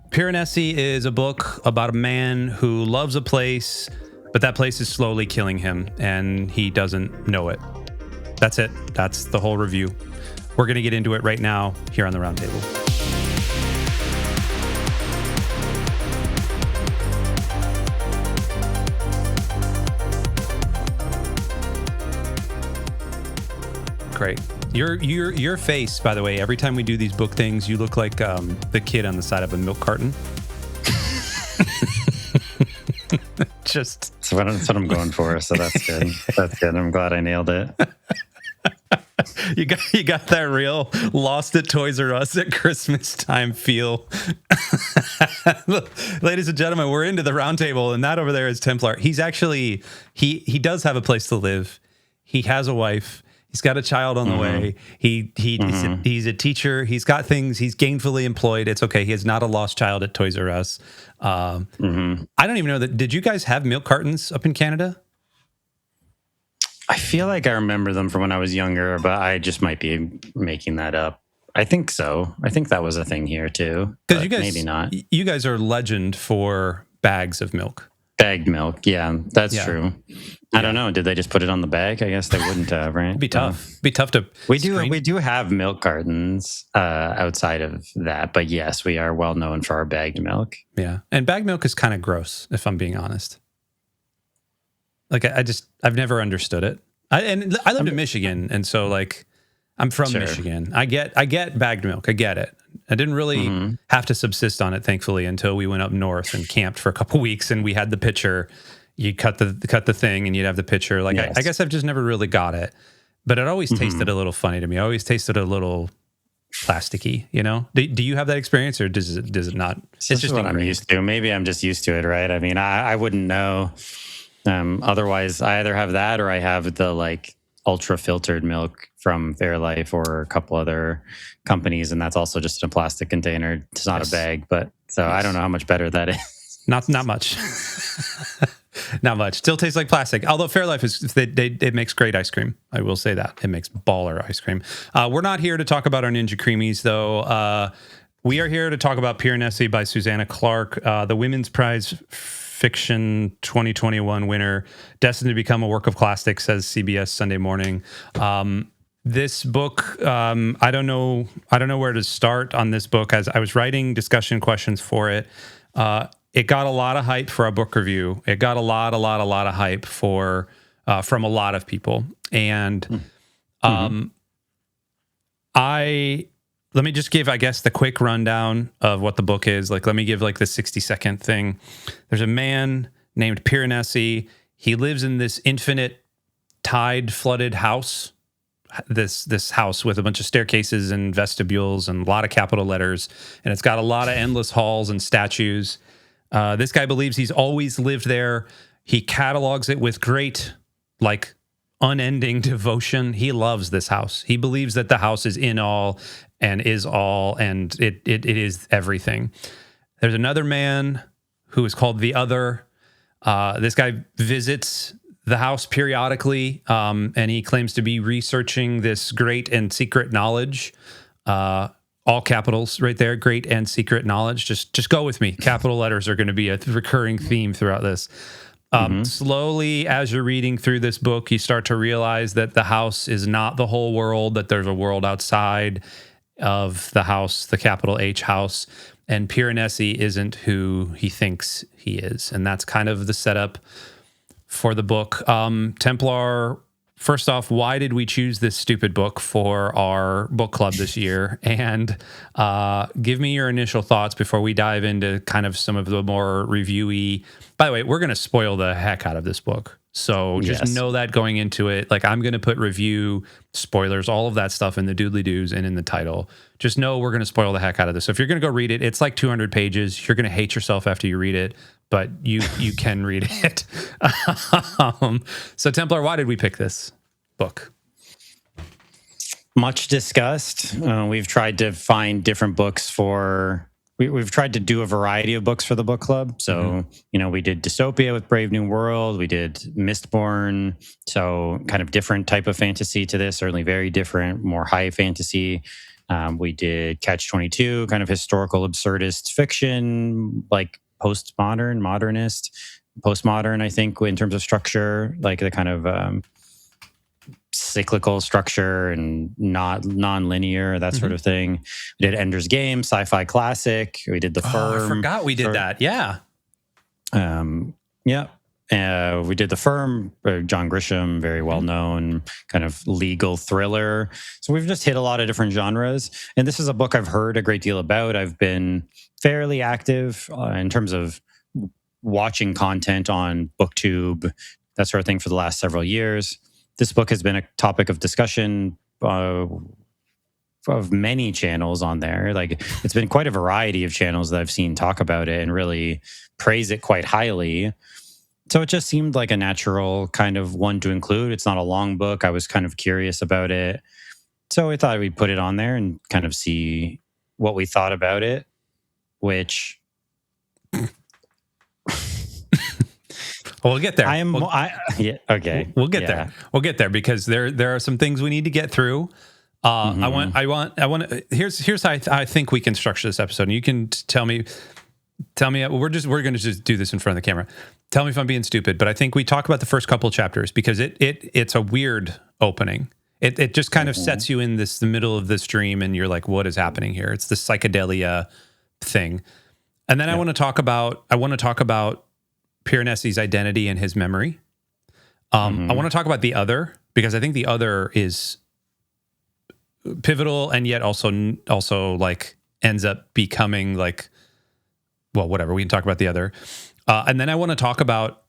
Piranesi is a book about a man who loves a place, but that place is slowly killing him, and he doesn't know it. That's it. That's the whole review. We're going to get into it right now here on the Roundtable. Great. Your face, by the way, every time we do these book things, you look like the kid on the side of a milk carton. That's what I'm going for, so that's good. That's good. I'm glad I nailed it. You got that real lost at Toys R Us at Christmas time feel. Ladies and gentlemen, we're into the Roundtable, and that over there is Templar. He's actually he does have a place to live. He has a wife. He's got a child on the way. He's a teacher. He's got things. He's gainfully employed. It's okay. He is not a lost child at Toys R Us. I don't even know that. Did you guys have milk cartons up in Canada? I feel like I remember them from when I was younger, but I just might be making that up. I think so. I think that was a thing here too. Because you guys, maybe not. You guys are legend for bags of milk. Bagged milk, yeah, that's true. I don't know. Did they just put it on the bag? I guess they wouldn't have, right? It'd be tough. Be tough to. We do have milk cartons outside of that, but yes, we are well known for our bagged milk. Yeah, and bagged milk is kind of gross, if I'm being honest. Like I've never understood it. I lived in Michigan, and so like I'm from Michigan. I get bagged milk. I get it. I didn't really have to subsist on it, thankfully, until we went up north and camped for a couple weeks, and we had the pitcher. You cut the thing, and you'd have the pitcher. Like I guess I've just never really got it, but it always tasted a little funny to me. I always tasted a little plasticky. You know? Do you have that experience, or does it not? It's just what I'm used to. Maybe I'm just used to it, right? I mean, I wouldn't know. Otherwise, I either have that or I have the like ultra filtered milk from Fairlife or a couple other companies, and that's also just in a plastic container. It's not a bag, but so I don't know how much better that is. Not much. Not much. Still tastes like plastic. Although Fairlife it makes great ice cream. I will say that. It makes baller ice cream. We're not here to talk about our Ninja Creamies, though. We are here to talk about Piranesi by Susanna Clarke, the Women's Prize Fiction 2021 winner, destined to become a work of classic, says CBS Sunday Morning. This book, I don't know where to start on this book. As I was writing discussion questions for it, it got a lot of hype for a book review. It got a lot of hype for from a lot of people, and let me just give, I guess, the quick rundown of what the book is. Like, let me give like the 60-second thing. There's a man named Piranesi. He lives in this infinite tide-flooded house. This house with a bunch of staircases and vestibules and a lot of capital letters, and it's got a lot of endless halls and statues. This guy believes he's always lived there. He catalogs it with great, like, unending devotion. He loves this house. He believes that the house is in all and is all, and it is everything. There's another man who is called the Other. This guy visits the house periodically, and he claims to be researching this great and secret knowledge. All capitals right there, great and secret knowledge. Just go with me. Capital letters are going to be a recurring theme throughout this. Slowly, as you're reading through this book, you start to realize that the house is not the whole world, that there's a world outside of the house, the capital H house, and Piranesi isn't who he thinks he is. And that's kind of the setup for the book. Templar, first off, why did we choose this stupid book for our book club this year? And give me your initial thoughts before we dive into kind of some of the more reviewy. By the way, we're going to spoil the heck out of this book. So just know that going into it. Like, I'm going to put review, spoilers, all of that stuff in the doodly-doos and in the title. Just know we're going to spoil the heck out of this. So if you're going to go read it, it's like 200 pages. You're going to hate yourself after you read it, but you can read it. So Templar, why did we pick this book? Much discussed. We've tried to find different books for... We've tried to do a variety of books for the book club. So, we did Dystopia with Brave New World. We did Mistborn. So kind of different type of fantasy to this, certainly very different, more high fantasy. We did Catch-22, kind of historical absurdist fiction, like modernist, postmodern, I think, in terms of structure, like the kind of cyclical structure and not non-linear, that sort of thing. We did Ender's Game, sci-fi classic. We did The Firm. I forgot we did that. Yeah. Yeah. We did The Firm, John Grisham, very well known, kind of legal thriller. So we've just hit a lot of different genres. And this is a book I've heard a great deal about. I've been fairly active in terms of watching content on BookTube, that sort of thing, for the last several years. This book has been a topic of discussion of many channels on there. Like, it's been quite a variety of channels that I've seen talk about it and really praise it quite highly. So it just seemed like a natural kind of one to include. It's not a long book. I was kind of curious about it. So I thought we'd put it on there and kind of see what we thought about it, which... Well, we'll get there. Okay. We'll get there. We'll get there because there are some things we need to get through. I want. Here's how I think we can structure this episode. And you can tell me. We're going to just do this in front of the camera. Tell me if I'm being stupid, but I think we talk about the first couple of chapters because it's a weird opening. It just kind of sets you in the middle of this dream, and you're like, what is happening here? It's the psychedelia thing, and then I want to talk about Piranesi's identity and his memory. I want to talk about the other because I think the other is pivotal and yet also like ends up becoming like, well, whatever. We can talk about the other. And then I want to talk about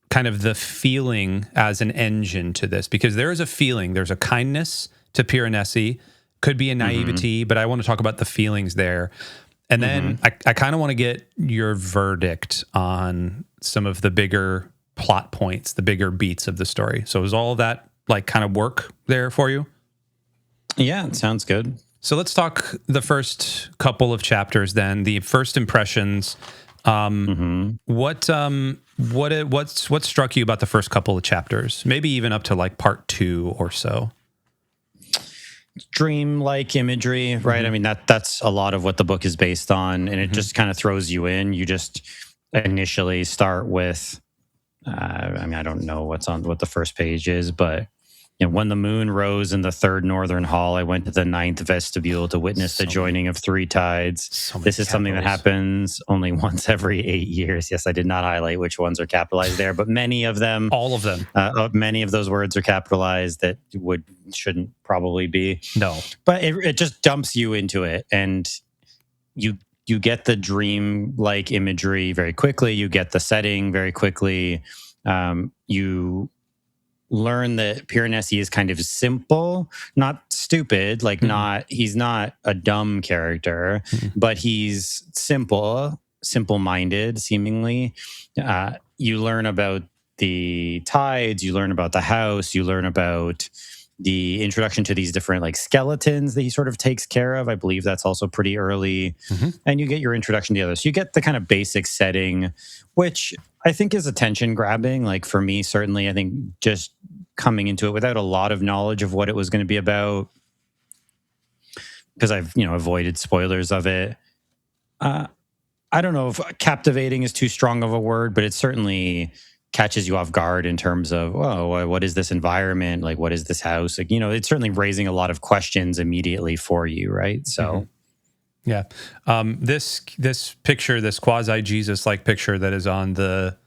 kind of the feeling as an engine to this, because there is a feeling, there's a kindness to Piranesi, could be a naivety, but I want to talk about the feelings there. And then I kind of want to get your verdict on some of the bigger plot points, the bigger beats of the story. So is all of that like kind of work there for you? Yeah, it sounds good. So let's talk the first couple of chapters then, the first impressions. What struck you about the first couple of chapters? Maybe even up to like part 2 or so. Dreamlike imagery, right? I mean, that's a lot of what the book is based on, and it just kind of throws you in. You just initially start with, I don't know what the first page is, but when the moon rose in the third northern hall, I went to the ninth vestibule to witness the joining of three tides. This is something that happens only once every 8 years. Yes, I did not highlight which ones are capitalized there, but many of them, all of them, many of those words are capitalized that shouldn't probably be. No, but it just dumps you into it, and you get the dream-like imagery very quickly. You get the setting very quickly. You learn that Piranesi is kind of simple, not stupid, like he's not a dumb character, but he's simple-minded, seemingly. You learn about the tides, you learn about the house, you learn about the introduction to these different like skeletons that he sort of takes care of. I believe that's also pretty early. And you get your introduction to the others. So you get the kind of basic setting, which I think is attention grabbing. Like for me, certainly, I think just coming into it without a lot of knowledge of what it was going to be about, because I've, avoided spoilers of it. I don't know if captivating is too strong of a word, but it certainly catches you off guard in terms of, oh, what is this environment? Like, what is this house? Like, it's certainly raising a lot of questions immediately for you, right? So, yeah. This picture, this quasi-Jesus-like picture that is on the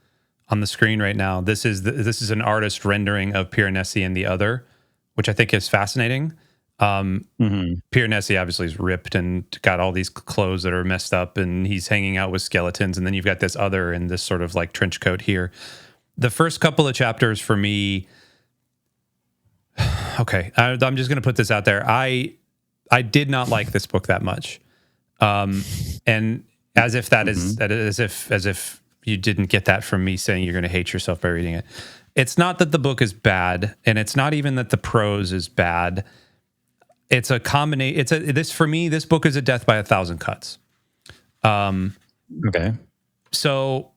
screen right now, this is an artist rendering of Piranesi and the other, which I think is fascinating. Piranesi obviously is ripped and got all these clothes that are messed up, and he's hanging out with skeletons, and then you've got this other in this sort of like trench coat here. The first couple of chapters for me, okay, I'm just going to put this out there. I did not like this book that much, and as if as if you didn't get that from me saying you're going to hate yourself by reading it. It's not that the book is bad, and it's not even that the prose is bad. It's a combination. For me, this book is a death by 1,000 cuts. Okay. So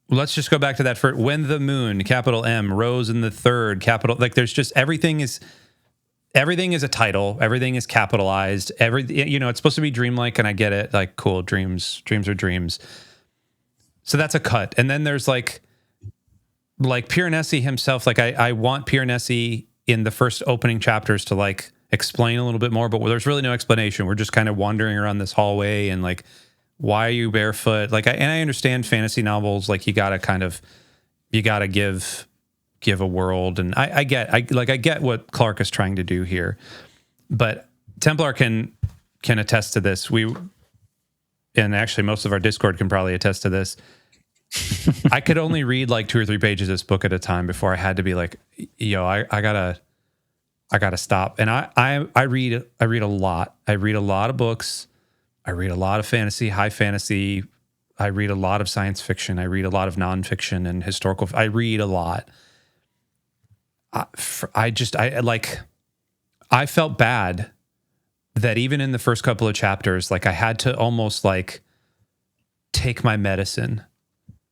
let's just go back to that. For when the moon, capital M, rose in the third, capital, like there's just everything everything is a title. Everything is capitalized. It's supposed to be dreamlike, and I get it. Like, cool, dreams are dreams. So that's a cut. And then there's like Piranesi himself. Like, I want Piranesi in the first opening chapters to like explain a little bit more, but there's really no explanation. We're just kind of wandering around this hallway and like, why are you barefoot? Like, and I understand fantasy novels. Like, you gotta give a world, and I get what Clarke is trying to do here, but Templar can attest to this. And actually most of our Discord can probably attest to this. I could only read like 2 or 3 pages of this book at a time before I had to be like, yo, I gotta stop. And I read a lot. I read a lot of books. I read a lot of fantasy, high fantasy. I read a lot of science fiction. I read a lot of nonfiction and historical. I read a lot. I felt bad that even in the first couple of chapters, like I had to almost like take my medicine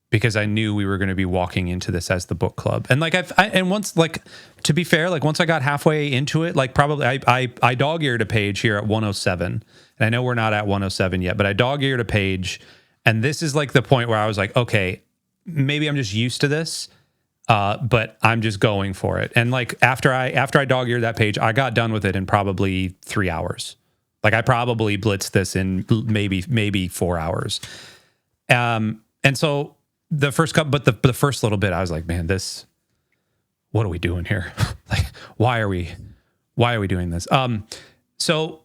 because I knew we were going to be walking into this as the book club. And like once, like, to be fair, like once I got halfway into it, like probably I dog-eared a page here at 107. And I know we're not at 107 yet, but I dog-eared a page. And this is like the point where I was like, okay, maybe I'm just used to this. But I'm just going for it. And like after I dog-eared that page, I got done with it in probably 3 hours. Like I probably blitzed this in maybe 4 hours. And so the first couple, but the first little bit, I was like, man, what are we doing here? Like, why are we doing this? So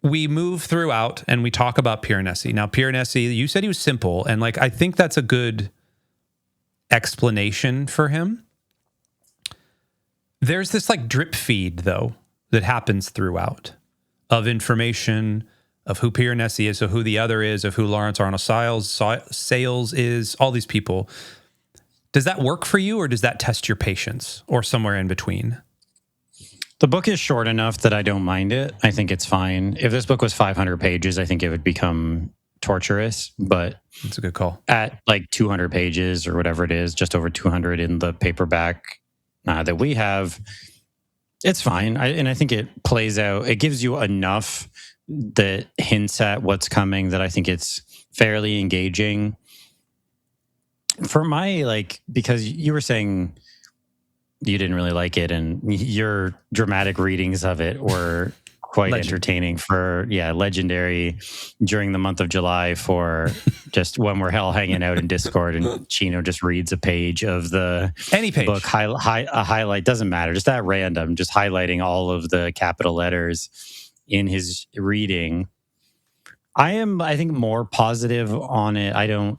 we move throughout and we talk about Piranesi. Now, Piranesi, you said he was simple, and like I think that's a good explanation for him. There's this like drip feed though that happens throughout of information of who Piranesi is, of who the other is, of who Lawrence Arnold Sayles is, all these people. Does that work for you, or does that test your patience, or somewhere in between? The book is short enough that I don't mind it. I think it's fine. If this book was 500 pages, I think it would become torturous, but it's a good call. At like 200 pages or whatever it is, just over 200 in the paperback that we have, it's fine. And I think it plays out. It gives you enough that hints at what's coming that I think it's fairly engaging. For my, like, because you were saying you didn't really like it, and your dramatic readings of it were quite entertaining for, legendary during the month of July for just when we're hanging out in Discord and Chino just reads a page of the any page book, a highlight, doesn't matter, just at random, just highlighting all of the capital letters in his reading. I think, more positive on it. I don't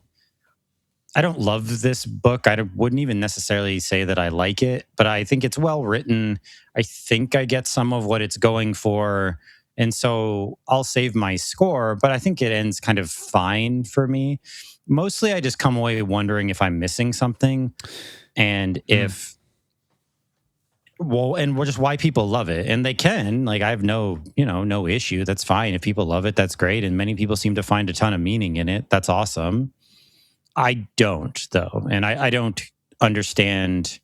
love this book. I wouldn't even necessarily say that I like it, but I think it's well written. I think I get some of what it's going for. And so I'll save my score, but I think it ends kind of fine for me. Mostly I just come away wondering if I'm missing something, and if, and just why people love it. And they can, like, I have no issue. That's fine. If people love it, that's great. And many people seem to find a ton of meaning in it. That's awesome. I don't, though. And I don't understand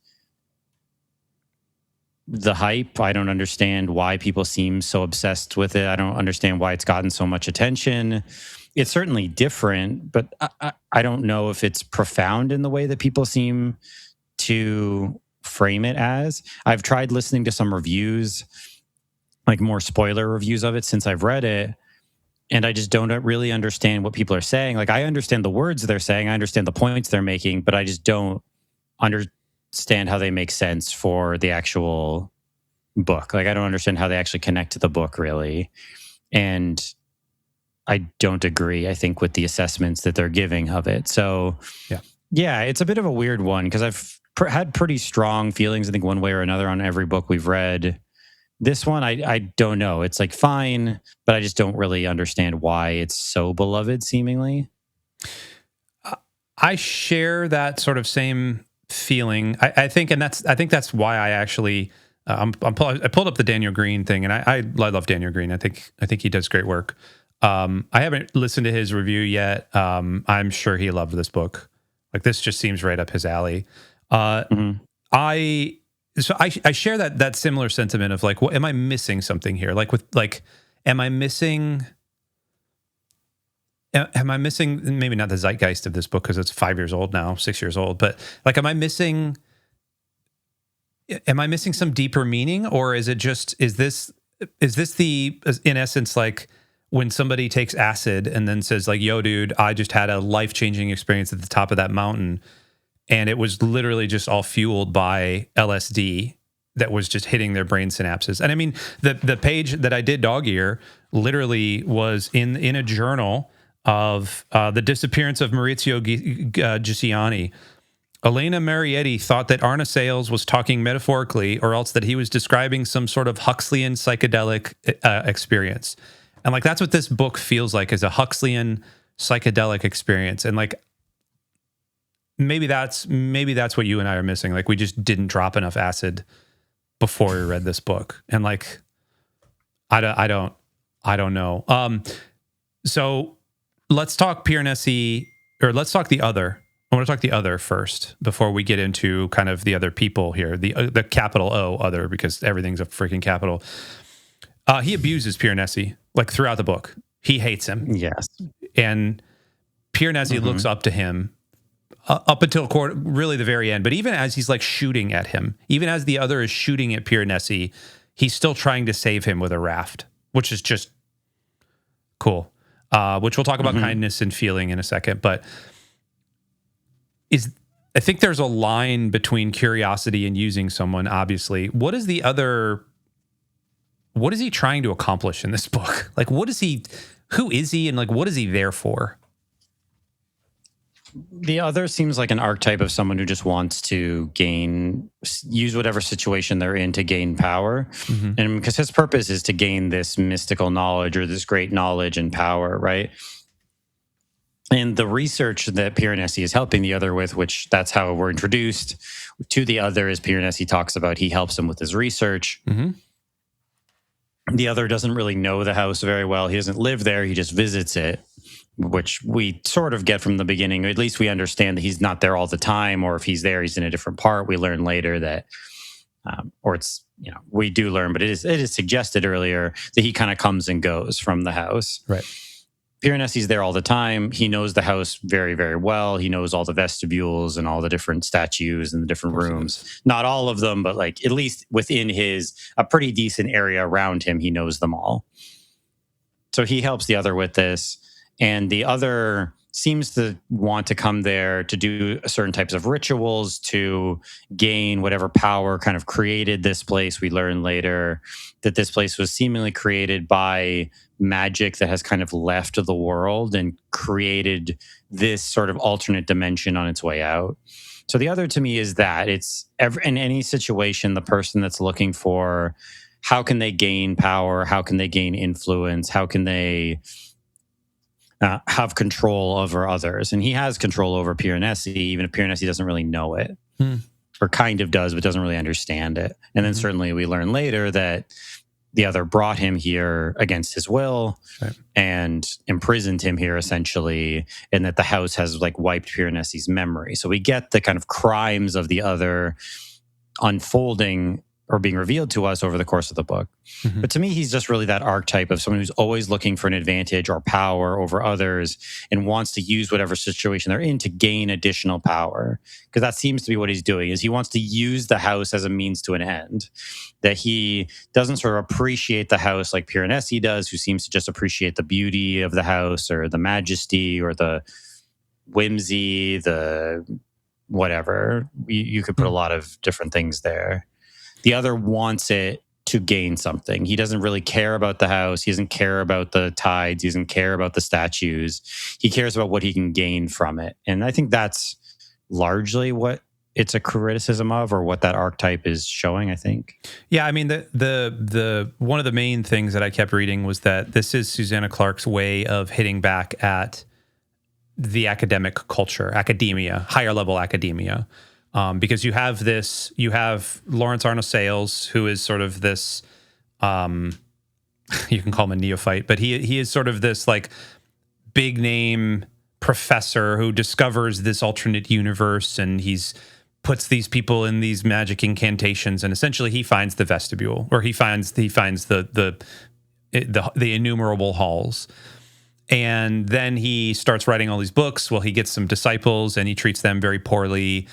the hype. I don't understand why people seem so obsessed with it. I don't understand why it's gotten so much attention. It's certainly different, but I don't know if it's profound in the way that people seem to frame it as. I've tried listening to some reviews, like more spoiler reviews of it since I've read it, and I just don't really understand what people are saying. Like, I understand the words they're saying, I understand the points they're making, but I just don't understand how they make sense for the actual book. Like, I don't understand how they actually connect to the book, really. And I don't agree, I think, with the assessments that they're giving of it. So, yeah, it's a bit of a weird one, because I've had pretty strong feelings, I think, one way or another on every book we've read. This one, I don't know. It's like fine, but I just don't really understand why it's so beloved, seemingly. I share that sort of same feeling. I think that's why I actually I pulled up the Daniel Green thing, and I love Daniel Green. I think he does great work. I haven't listened to his review yet. I'm sure he loved this book. Like, this just seems right up his alley. so I share that similar sentiment of like, what am I missing something here? Like am I missing maybe not the zeitgeist of this book because it's 5 years old now, 6 years old, but like, am I missing some deeper meaning, or is it just, is this the, in essence, like when somebody takes acid and then says like, yo dude, I just had a life-changing experience at the top of that mountain, and it was literally just all fueled by LSD that was just hitting their brain synapses. And I mean, the page that I did dog ear literally was in a journal of the disappearance of Maurizio Giussiani. Elena Marietti thought that Arna Sales was talking metaphorically, or else that he was describing some sort of Huxleyan psychedelic experience. And like, that's what this book feels like, is a Huxleyan psychedelic experience. And like, maybe that's what you and I are missing. Like, we just didn't drop enough acid before we read this book. And like, I don't know. So let's talk Piranesi, or let's talk the other. I want to talk the other first before we get into kind of the other people here, the capital O other, because everything's a freaking capital. He abuses Piranesi like throughout the book. He hates him. Yes. And Piranesi looks up to him up until really the very end. But even as he's like shooting at him, even as the other is shooting at Piranesi, he's still trying to save him with a raft, which is just cool. Which we'll talk about kindness and feeling in a second. But I think there's a line between curiosity and using someone, obviously. What is he trying to accomplish in this book? Like, who is he, and like, what is he there for? The other seems like an archetype of someone who just wants to use whatever situation they're in to gain power. And because his purpose is to gain this mystical knowledge, or this great knowledge and power, right? And the research that Piranesi is helping the other with, which that's how we're introduced to the other, is Piranesi talks about he helps him with his research. The other doesn't really know the house very well. He doesn't live there. He just visits it, which we sort of get from the beginning. At least we understand that he's not there all the time, or if he's there, he's in a different part. We learn later that, or it's, we do learn, but it is suggested earlier that he kind of comes and goes from the house. Right. Piranesi's there all the time. He knows the house very, very well. He knows all the vestibules and all the different statues and the different rooms. Not all of them, but like at least within a pretty decent area around him, he knows them all. So he helps the other with this. And the other seems to want to come there to do certain types of rituals to gain whatever power kind of created this place. We learn later that this place was seemingly created by magic that has kind of left the world and created this sort of alternate dimension on its way out. So the other to me is that it's in any situation, the person that's looking for how can they gain power, how can they gain influence, how can they have control over others. And he has control over Piranesi, even if Piranesi doesn't really know it, or kind of does, but doesn't really understand it. And then certainly we learn later that the other brought him here against his will and imprisoned him here essentially, and that the house has like wiped Piranesi's memory. So we get the kind of crimes of the other unfolding or being revealed to us over the course of the book. But to me, he's just really that archetype of someone who's always looking for an advantage or power over others and wants to use whatever situation they're in to gain additional power. Because that seems to be what he's doing, is he wants to use the house as a means to an end. That he doesn't sort of appreciate the house like Piranesi does, who seems to just appreciate the beauty of the house or the majesty or the whimsy, the whatever. You could put a lot of different things there. The other wants it to gain something. He doesn't really care about the house. He doesn't care about the tides. He doesn't care about the statues. He cares about what he can gain from it. And I think that's largely what it's a criticism of, or what that archetype is showing, I think. Yeah, I mean, the one of the main things that I kept reading was that this is Susanna Clarke's way of hitting back at the academic culture, academia, higher level academia. Because you have Lawrence Arnold Sales, who is sort of this, you can call him a neophyte, but he is sort of this like big name professor who discovers this alternate universe, and he's puts these people in these magic incantations, and essentially he finds the vestibule, or he finds the innumerable halls. And then he starts writing all these books. Well, he gets some disciples and he treats them very poorly,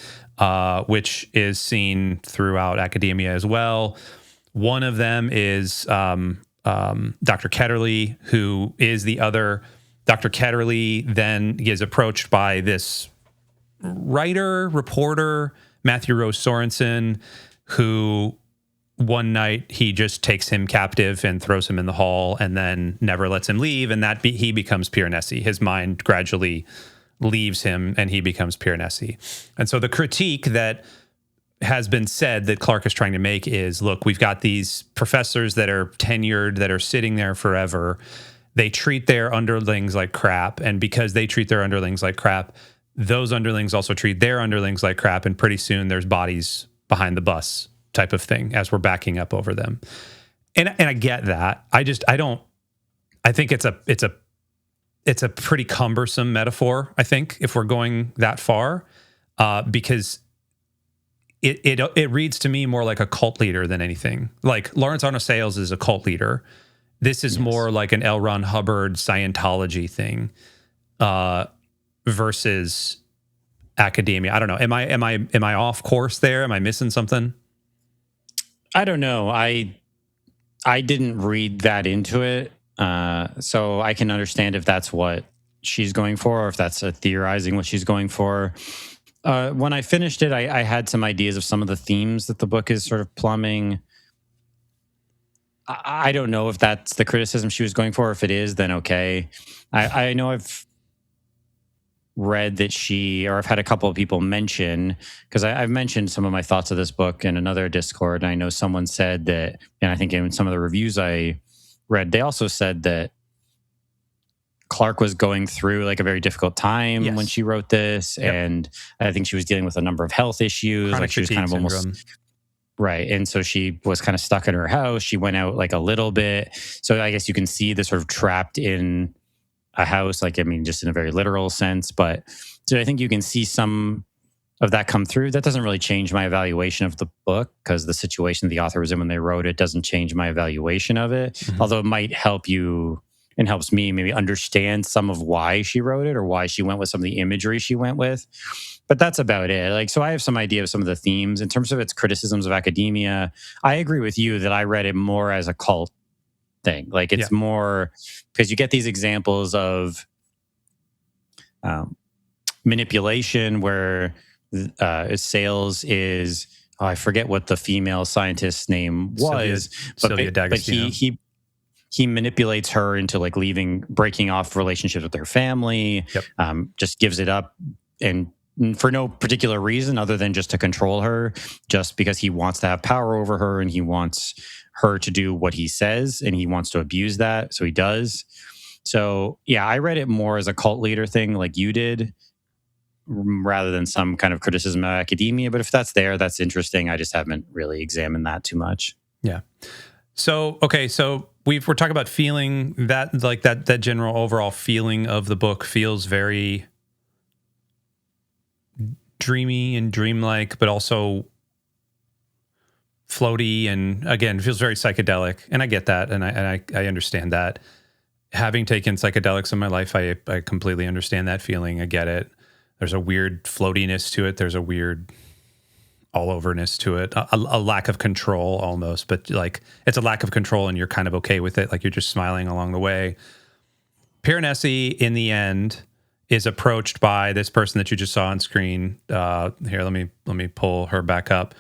which is seen throughout academia as well. One of them is Dr. Ketterly, who is the other. Dr. Ketterly then is approached by this reporter, Matthew Rose Sorensen, who one night he just takes him captive and throws him in the hall and then never lets him leave. And he becomes Piranesi. His mind gradually leaves him and he becomes Piranesi. And so the critique that has been said that Clarke is trying to make is, look, we've got these professors that are tenured, that are sitting there forever. They treat their underlings like crap. And because they treat their underlings like crap, those underlings also treat their underlings like crap. And pretty soon there's bodies behind the bus type of thing as we're backing up over them. And I get that. I think it's a pretty cumbersome metaphor, I think, if we're going that far, because it reads to me more like a cult leader than anything. Like Lawrence Arnold Sales is a cult leader. This is more like an L. Ron Hubbard Scientology thing, versus academia. I don't know. Am I off course there? Am I missing something? I don't know. I didn't read that into it, so I can understand if that's what she's going for, or if that's theorizing what she's going for. When I finished it, I had some ideas of some of the themes that the book is sort of plumbing. I don't know if that's the criticism she was going for. If it is, then okay. I know I've read that I've had a couple of people mention, because I've mentioned some of my thoughts of this book in another Discord, and I know someone said that, and I think in some of the reviews I read, they also said that Clarke was going through like a very difficult time when she wrote this, and I think she was dealing with a number of health issues. Chronic like she was kind of syndrome. almost right, and so she was kind of stuck in her house. She went out like a little bit, so I guess you can see the sort of trapped in a house, like, I mean, just in a very literal sense. But so I think you can see some of that come through. That doesn't really change my evaluation of the book, because the situation the author was in when they wrote it doesn't change my evaluation of it. Mm-hmm. Although it might help you and helps me maybe understand some of why she wrote it, or why she went with some of the imagery she went with. But that's about it. Like, so I have some idea of some of the themes. In terms of its criticisms of academia, I agree with you that I read it more as a cult thing. Like, it's more because you get these examples of manipulation where Sales is, I forget what the female scientist's name was, Sylvia D'Agostino. But he manipulates her into like breaking off relationships with her family, just gives it up, and for no particular reason other than just to control her, just because he wants to have power over her and he wants her to do what he says, and he wants to abuse that. So he does. So yeah, I read it more as a cult leader thing like you did, rather than some kind of criticism of academia. But if that's there, that's interesting. I just haven't really examined that too much. Yeah. So, okay. So we're talking about feeling that, like that general overall feeling of the book feels very dreamy and dreamlike, but also floaty, and again, feels very psychedelic. And I get that, and I understand that. Having taken psychedelics in my life, I completely understand that feeling. I get it. There's a weird floatiness to it. There's a weird all-overness to it. A lack of control almost, but like it's a lack of control, and you're kind of okay with it. Like you're just smiling along the way. Piranesi, in the end, is approached by this person that you just saw on screen. Here, let me pull her back up.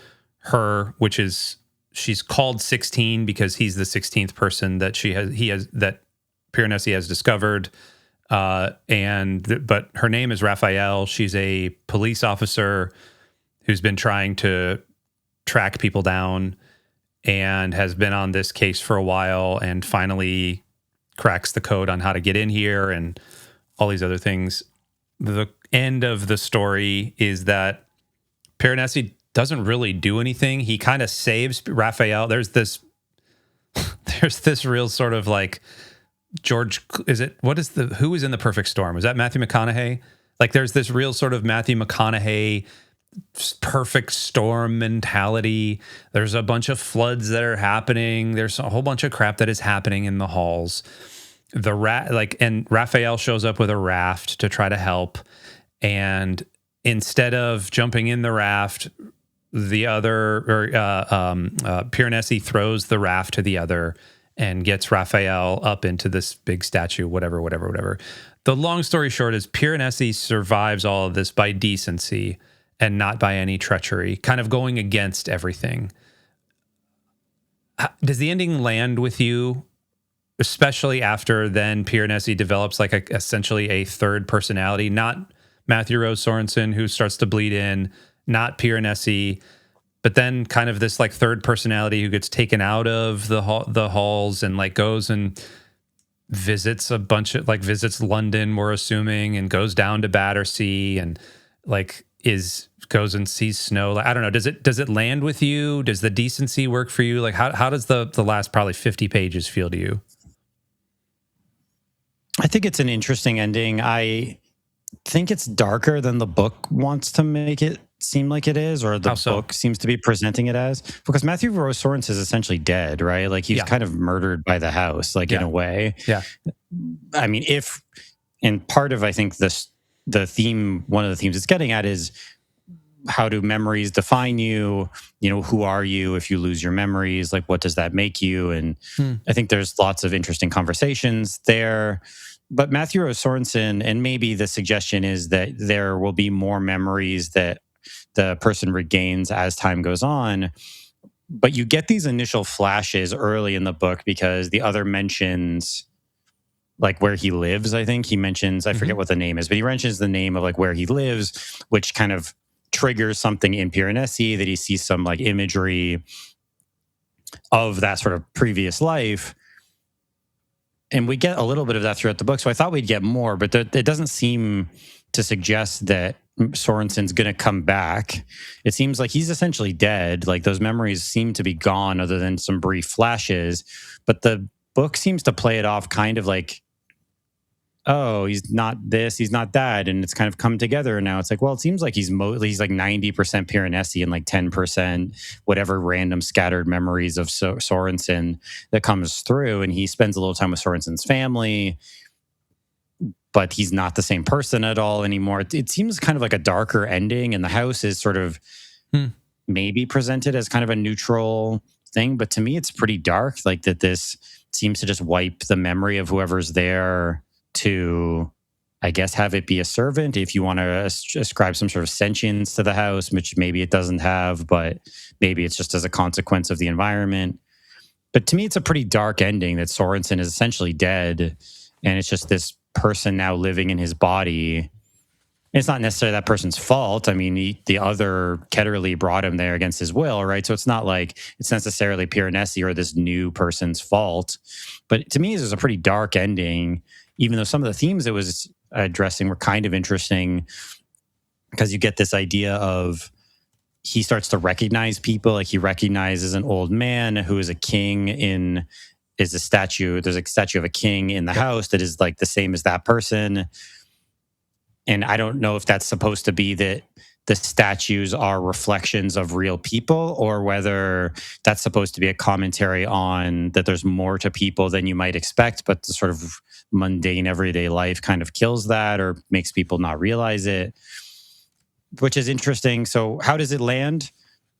She's called 16 because he's the 16th person that that Piranesi has discovered. But her name is Raphael. She's a police officer who's been trying to track people down and has been on this case for a while, and finally cracks the code on how to get in here and all these other things. The end of the story is that Piranesi doesn't really do anything. He kind of saves Raphael. There's this real sort of like who is in The Perfect Storm? Was that Matthew McConaughey? Like there's this real sort of Matthew McConaughey perfect storm mentality. There's a bunch of floods that are happening. There's a whole bunch of crap that is happening in the halls. And Raphael shows up with a raft to try to help. And instead of jumping in the raft, Piranesi throws the raft to the other and gets Raphael up into this big statue, whatever. The long story short is Piranesi survives all of this by decency and not by any treachery, kind of going against everything. Does the ending land with you, especially after then Piranesi develops like essentially a third personality, not Matthew Rose Sorensen, who starts to bleed in, not Piranesi, but then kind of this like third personality who gets taken out of the halls and like goes and visits visits London, we're assuming, and goes down to Battersea and like goes and sees snow. Like, I don't know. Does it land with you? Does the decency work for you? Like how does the last probably 50 pages feel to you? I think it's an interesting ending. I think it's darker than the book wants to make it seem like it is, or the book seems to be presenting it as, because Matthew Rose Sorensen is essentially dead, right? Like he's kind of murdered by the house, like in a way. Yeah. I mean, and part of, I think the theme, one of the themes it's getting at is, how do memories define you? You know, who are you if you lose your memories? Like, what does that make you? And I think there's lots of interesting conversations there. But Matthew Rose Sorensen, and maybe the suggestion is that there will be more memories that the person regains as time goes on. But you get these initial flashes early in the book because the other mentions like where he lives. I think he mentions, I forget what the name is, but he mentions the name of like where he lives, which kind of triggers something in Piranesi, that he sees some like imagery of that sort of previous life. And we get a little bit of that throughout the book. So I thought we'd get more, but it doesn't seem to suggest that Sorensen's going to come back. It seems like he's essentially dead. Like those memories seem to be gone other than some brief flashes. But the book seems to play it off kind of like, oh, he's not this, he's not that. And it's kind of come together now. It's like, well, it seems like he's like 90% Piranesi and like 10% whatever random scattered memories of Sorensen that comes through. And he spends a little time with Sorensen's family, but he's not the same person at all anymore. It seems kind of like a darker ending, and the house is sort of maybe presented as kind of a neutral thing. But to me, it's pretty dark, like that this seems to just wipe the memory of whoever's there to, I guess, have it be a servant if you want to ascribe some sort of sentience to the house, which maybe it doesn't have, but maybe it's just as a consequence of the environment. But to me, it's a pretty dark ending that Sorensen is essentially dead, and it's just this person now living in his body. It's not necessarily that person's fault. I mean, the other Ketterly brought him there against his will, right? So it's not like it's necessarily Piranesi or this new person's fault. But to me, this is a pretty dark ending, even though some of the themes it was addressing were kind of interesting, because you get this idea of he starts to recognize people. Like he recognizes an old man who is a king is a statue. There's a statue of a king in the house that is like the same as that person. And I don't know if that's supposed to be that the statues are reflections of real people, or whether that's supposed to be a commentary on that there's more to people than you might expect, but the sort of mundane everyday life kind of kills that or makes people not realize it, which is interesting. So how does it land?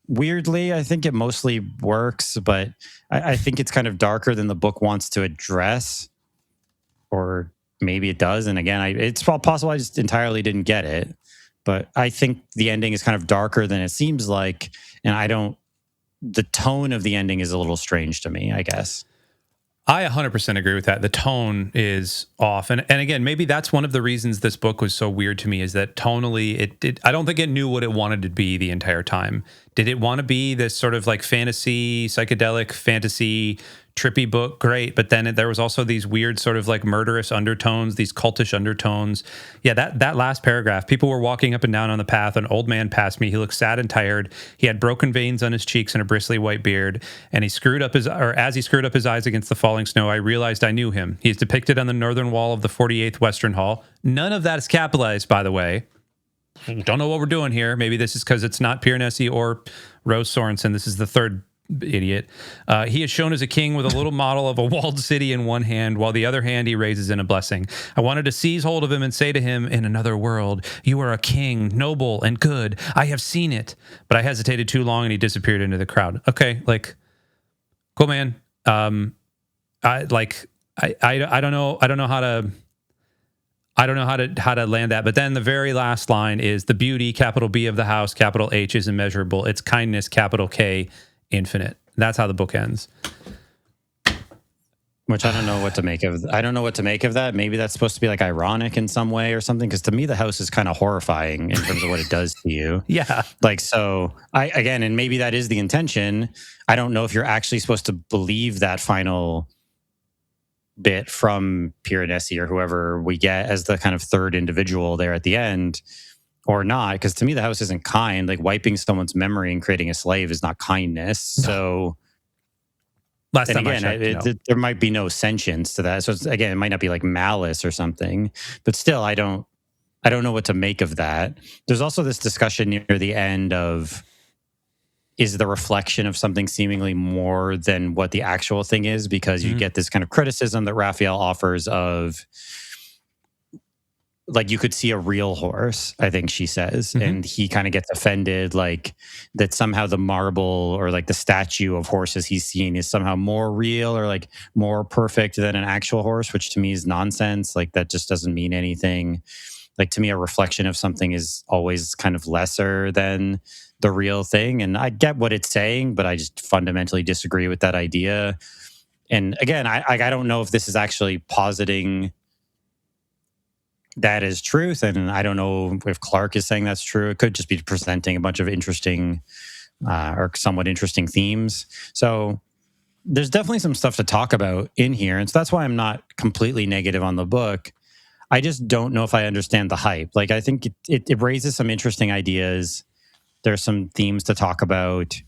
Weirdly, I think it mostly works, but I think it's kind of darker than the book wants to address, or maybe it does. And again, it's possible I just entirely didn't get it. But I think the ending is kind of darker than it seems like. And the tone of the ending is a little strange to me, I guess. I 100% agree with that. The tone is off. And again, maybe that's one of the reasons this book was so weird to me, is that tonally, I don't think it knew what it wanted to be the entire time. Did it want to be this sort of like fantasy, psychedelic fantasy, trippy book? Great. But then there was also these weird sort of like murderous undertones, these cultish undertones. Yeah, that last paragraph, people were walking up and down on the path. An old man passed me. He looked sad and tired. He had broken veins on his cheeks and a bristly white beard. And as he screwed up his eyes against the falling snow, I realized I knew him. He's depicted on the northern wall of the 48th Western Hall. None of that is capitalized, by the way. don't know what we're doing here. Maybe this is because it's not Piranesi or Rose Sorensen. This is the third idiot. He is shown as a king with a little model of a walled city in one hand, while the other hand he raises in a blessing. I wanted to seize hold of him and say to him, in another world, you are a king, noble and good. I have seen it. But I hesitated too long and he disappeared into the crowd. Okay, like, cool, man. I don't know how to land that. But then the very last line is the beauty, capital B, of the house, capital H, is immeasurable. It's kindness, capital K, infinite. That's how the book ends. Which I don't know what to make of. I don't know what to make of that. Maybe that's supposed to be like ironic in some way or something. Because to me, the house is kind of horrifying in terms of what it does to you. Yeah. Like, so again, and maybe that is the intention. I don't know if you're actually supposed to believe that final bit from Piranesi or whoever we get as the kind of third individual there at the end, or not, because to me the house isn't kind. Like, wiping someone's memory and creating a slave is not kindness. No. So last time again, I checked, there might be no sentience to that. So again, it might not be like malice or something, but still, I don't know what to make of that. There's also this discussion near the end of, is the reflection of something seemingly more than what the actual thing is? Because you get this kind of criticism that Raphael offers of, like, you could see a real horse, I think she says, and he kind of gets offended, like, that somehow the marble or like the statue of horses he's seen is somehow more real or like more perfect than an actual horse, which to me is nonsense. Like, that just doesn't mean anything. Like, to me, a reflection of something is always kind of lesser than the real thing. And I get what it's saying, but I just fundamentally disagree with that idea. And again, I don't know if this is actually positing that is truth, and I don't know if Clarke is saying that's true. It could just be presenting a bunch of interesting or somewhat interesting themes. So there's definitely some stuff to talk about in here, and so that's why I'm not completely negative on the book. I just don't know if I understand the hype. Like, I think it raises some interesting ideas. There's some themes to talk about.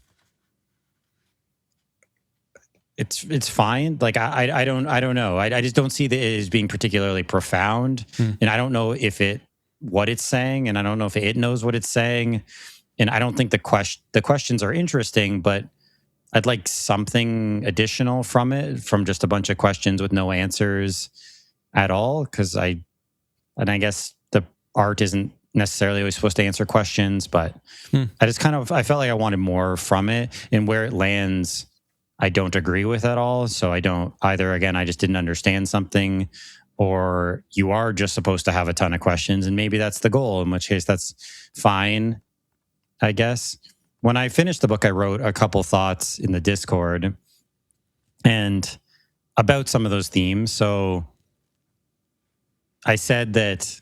It's fine. Like, I don't know. I just don't see it as being particularly profound, and I don't know what it's saying, and I don't know if it knows what it's saying, and I don't think the questions are interesting, but I'd like something additional from it, from just a bunch of questions with no answers at all. Because I guess the art isn't necessarily always supposed to answer questions, but I felt like I wanted more from it, and where it lands, I don't agree with at all. So I don't either. Again, I just didn't understand something, or you are just supposed to have a ton of questions, and maybe that's the goal, in which case that's fine, I guess. When I finished the book, I wrote a couple thoughts in the Discord and about some of those themes. So I said that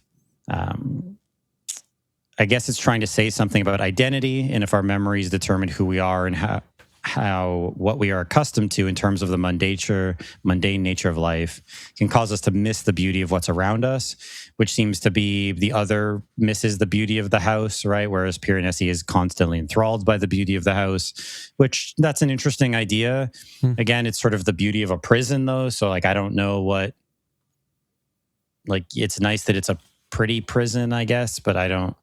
I guess it's trying to say something about identity, and if our memories determine who we are and how what we are accustomed to in terms of the mundane nature of life can cause us to miss the beauty of what's around us, which seems to be the other misses the beauty of the house, right? Whereas Piranesi is constantly enthralled by the beauty of the house, which that's an interesting idea. Again, it's sort of the beauty of a prison, though. So, like, I don't know what, like, it's nice that it's a pretty prison, I guess, but I don't.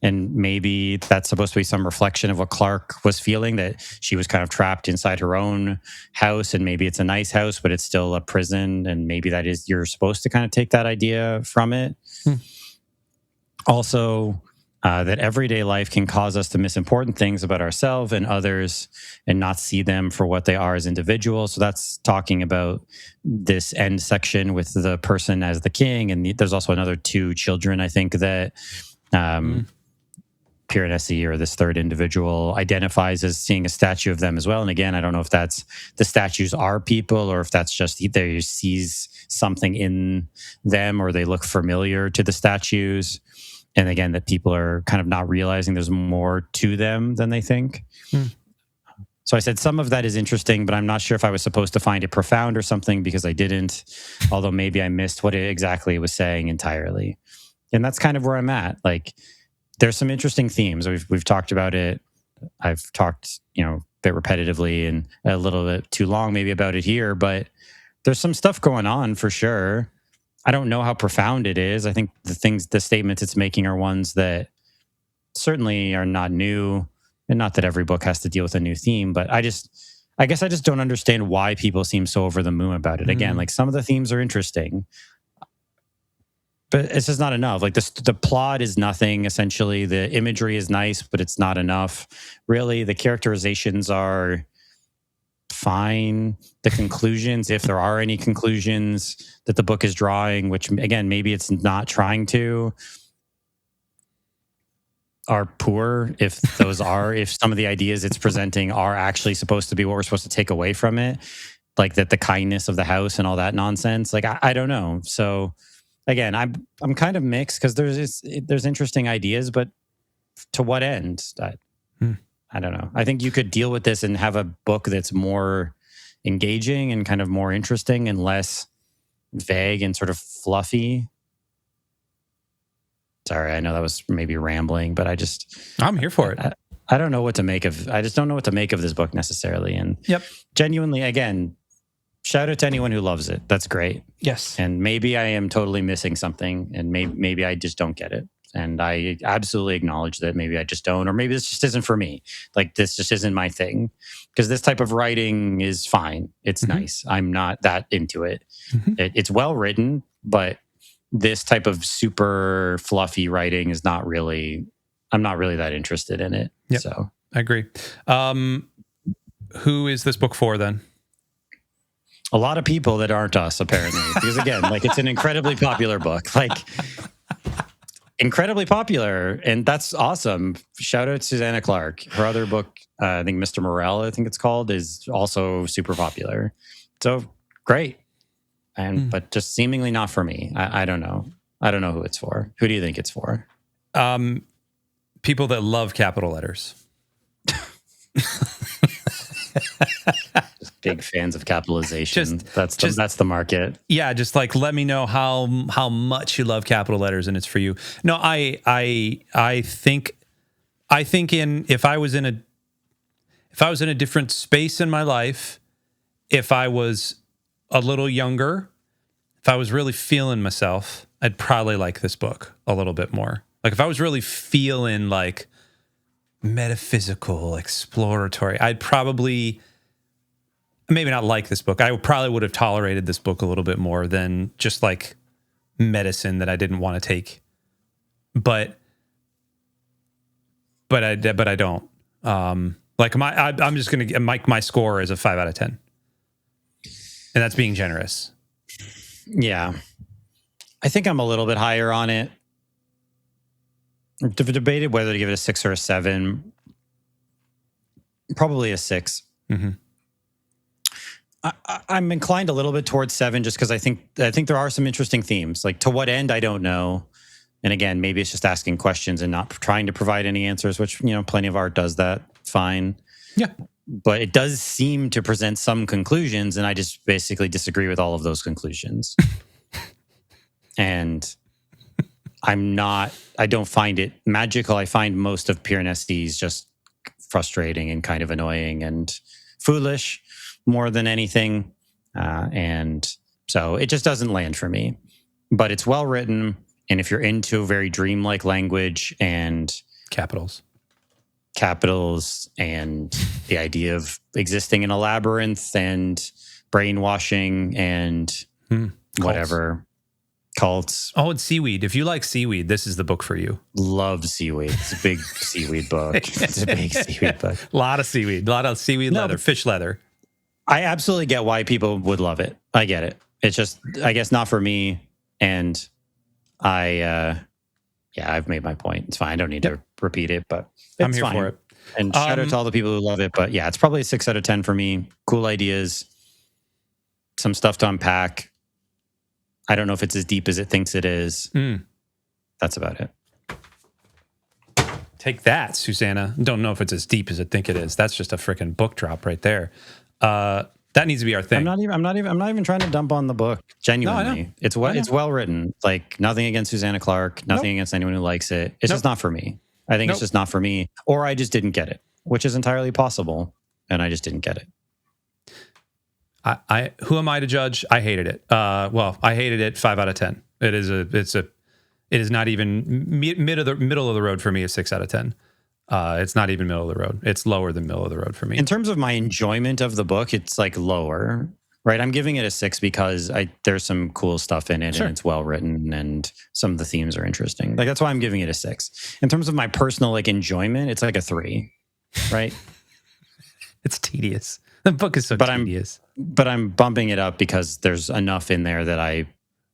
And maybe that's supposed to be some reflection of what Clarke was feeling, that she was kind of trapped inside her own house, and maybe it's a nice house, but it's still a prison. And maybe that is, you're supposed to kind of take that idea from it. Also, that everyday life can cause us to miss important things about ourselves and others and not see them for what they are as individuals. So that's talking about this end section with the person as the king. And there's also another two children, I think, that Piranesi, or this third individual, identifies as seeing a statue of them as well. And again, I don't know if that's the statues are people, or if that's just they sees something in them, or they look familiar to the statues. And again, that people are kind of not realizing there's more to them than they think. So I said some of that is interesting, but I'm not sure if I was supposed to find it profound or something, because I didn't, although maybe I missed what it exactly was saying entirely. And that's kind of where I'm at. Like, there's some interesting themes. We've talked about it. I've talked, a bit repetitively and a little bit too long maybe about it here, but there's some stuff going on for sure. I don't know how profound it is. I think the statements it's making are ones that certainly are not new, and not that every book has to deal with a new theme, but I guess I just don't understand why people seem so over the moon about it. Again, like some of the themes are interesting, but it's just not enough. Like the plot is nothing. Essentially, the imagery is nice, but it's not enough. Really, the characterizations are fine. The conclusions, if there are any conclusions that the book is drawing, which again, maybe it's not trying to, are poor. If those are, if some of the ideas it's presenting are actually supposed to be what we're supposed to take away from it, like that the kindness of the house and all that nonsense. Like I don't know. So again, I'm kind of mixed because there's interesting ideas, but to what end? I don't know. I think you could deal with this and have a book that's more engaging and kind of more interesting and less vague and sort of fluffy. Sorry, I know that was maybe rambling, but I'm here for it. I don't know what to make of. I just don't know what to make of this book necessarily. And genuinely, again, shout out to anyone who loves it. That's great. Yes. And maybe I am totally missing something, and maybe I just don't get it. And I absolutely acknowledge that maybe I just don't, or maybe this just isn't for me. Like this just isn't my thing. Because this type of writing is fine. It's nice. I'm not that into it. It's well written, but this type of super fluffy writing is not really, I'm not really that interested in it. Yep. So I agree. Who is this book for then? A lot of people that aren't us, apparently. Because again, like it's an incredibly popular book. Like incredibly popular, and that's awesome. Shout out to Susanna Clarke. Her other book, I think Mr. Morel, I think it's called, is also super popular. So great. And but just seemingly not for me. I don't know. I don't know who it's for. Who do you think it's for? People that love capital letters. Just big fans of capitalization. That's the market. Yeah, just like let me know how much you love capital letters and it's for you. No, I think if I was in a different space in my life, if I was a little younger, if I was really feeling myself, I'd probably like this book a little bit more. Like if I was really feeling like metaphysical, exploratory, I'd probably maybe not like this book. I probably would have tolerated this book a little bit more than just like medicine that I didn't want to take. But I don't. Like I'm just going to my score is a 5 out of 10. And that's being generous. Yeah. I think I'm a little bit higher on it. I've debated whether to give it a 6 or a 7. Probably a 6. I'm inclined a little bit towards 7 just because I think there are some interesting themes. Like to what end, I don't know. And again, maybe it's just asking questions and not trying to provide any answers, which, plenty of art does that. Fine. Yeah. But it does seem to present some conclusions, and I just basically disagree with all of those conclusions. And I don't find it magical. I find most of Piranesi's just frustrating and kind of annoying and foolish more than anything. And so it just doesn't land for me. But it's well written, and if you're into very dreamlike language and capitals and the idea of existing in a labyrinth and brainwashing and whatever cults. Oh, and seaweed. If you like seaweed, this is the book for you. Love seaweed. It's a big seaweed book. It's a big seaweed book. A lot of seaweed leather, fish leather. I absolutely get why people would love it. I get it. It's just, I guess, not for me. And I've made my point. It's fine. I don't need to repeat it, but it's I'm here fine. for it. And shout out to all the people who love it. But yeah, it's probably a 6 out of 10 for me. Cool ideas, some stuff to unpack. I don't know if it's as deep as it thinks it is. That's about it. Take that, Susanna. Don't know if it's as deep as I think it is. That's just a freaking book drop right there. That needs to be our thing. I'm not even trying to dump on the book. Genuinely, no, it's well written. Like nothing against Susanna Clarke, nothing against anyone who likes it. It's just not for me. I think it's just not for me, or I just didn't get it, which is entirely possible, and I just didn't get it. Who am I to judge? I hated it. I hated it 5 out of 10. It's It is not even middle of the road for me. A 6 out of 10. It's not even middle of the road. It's lower than middle of the road for me. In terms of my enjoyment of the book, it's like lower, right? I'm giving it a 6 because there's some cool stuff in it, Sure. and it's well written, and some of the themes are interesting. Like, that's why I'm giving it a 6. In terms of my personal like enjoyment, it's like a 3, right? It's tedious. The book is so tedious. But I'm bumping it up because there's enough in there that I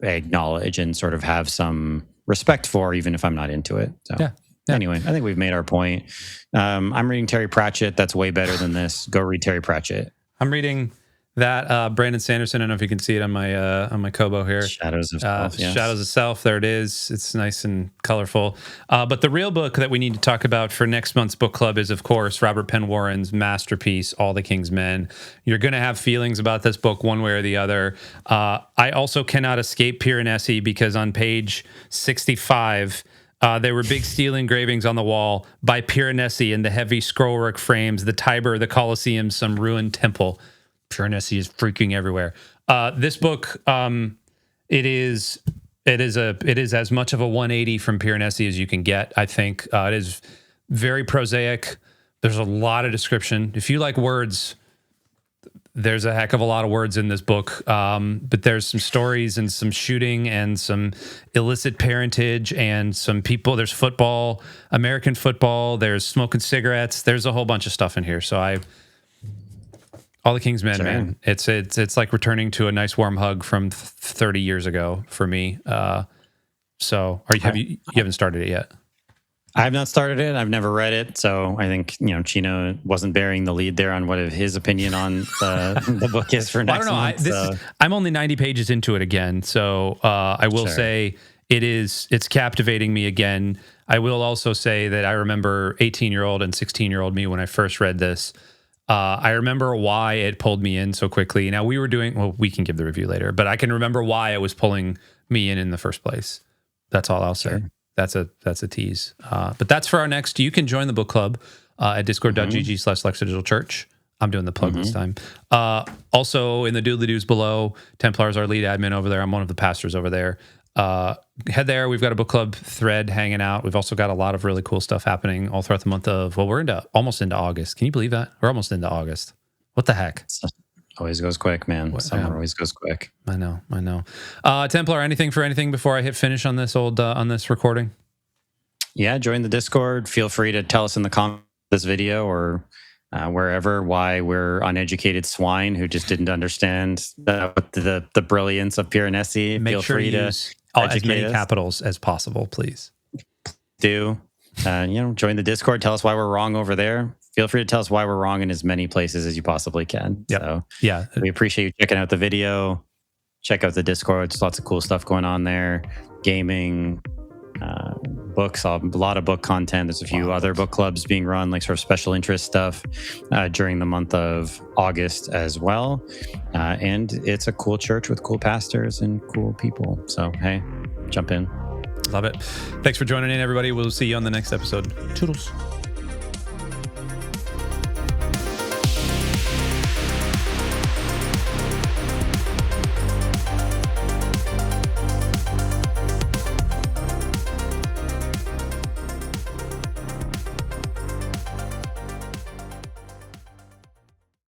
acknowledge and sort of have some respect for, even if I'm not into it. So. Yeah. Anyway, I think we've made our point. I'm reading Terry Pratchett. That's way better than this. Go read Terry Pratchett. I'm reading that Brandon Sanderson. I don't know if you can see it on my Kobo here. Shadows of Self. Yes. Shadows of Self. There it is. It's nice and colorful. But the real book that we need to talk about for next month's book club is, of course, Robert Penn Warren's masterpiece, All the King's Men. You're going to have feelings about this book one way or the other. I also cannot escape Piranesi because on page 65, there were big steel engravings on the wall by Piranesi in the heavy scrollwork frames, the Tiber, the Colosseum, some ruined temple. Piranesi is freaking everywhere. This book, it is as much of a 180 from Piranesi as you can get. I think it is very prosaic. There's a lot of description. If you like words, there's a heck of a lot of words in this book. But there's some stories and some shooting and some illicit parentage and some people. There's football, American football. There's smoking cigarettes. There's a whole bunch of stuff in here. So All the King's Men, sure. Man. It's like returning to a nice warm hug from 30 years ago for me. So you haven't started it yet? I have not started it. I've never read it. So I think, Chino wasn't bearing the lead there on what his opinion on the book is for next month. I'm only 90 pages into it again. So I will say it's captivating me again. I will also say that I remember 18-year-old and 16-year-old me when I first read this. I remember why it pulled me in so quickly. Now we can give the review later, but I can remember why it was pulling me in the first place. That's all I'll say. Sure. That's a tease. But that's for our next. You can join the book club at discord.gg/LexDigitalChurch. I'm doing the plug this time. Also, in the doodly-doos below, Templar is our lead admin over there. I'm one of the pastors over there. Head there. We've got a book club thread hanging out. We've also got a lot of really cool stuff happening all throughout the month of, we're almost into August. Can you believe that? We're almost into August. What the heck? Always goes quick, man. Summer always goes quick. I know. Templar, anything before I hit finish on this on this recording? Yeah, join the Discord. Feel free to tell us in the comments of this video or wherever why we're uneducated swine who just didn't understand the brilliance of Piranesi. Make Feel sure free to to use as many us. capitals as possible, please. Join the Discord. Tell us why we're wrong over there. Feel free to tell us why we're wrong in as many places as you possibly can. Yep. So yeah, we appreciate you checking out the video. Check out the Discord. There's lots of cool stuff going on there. Gaming, books, a lot of book content. There's a few other book clubs being run, like sort of special interest stuff during the month of August as well. And it's a cool church with cool pastors and cool people. So, hey, jump in. Love it. Thanks for joining in, everybody. We'll see you on the next episode. Toodles.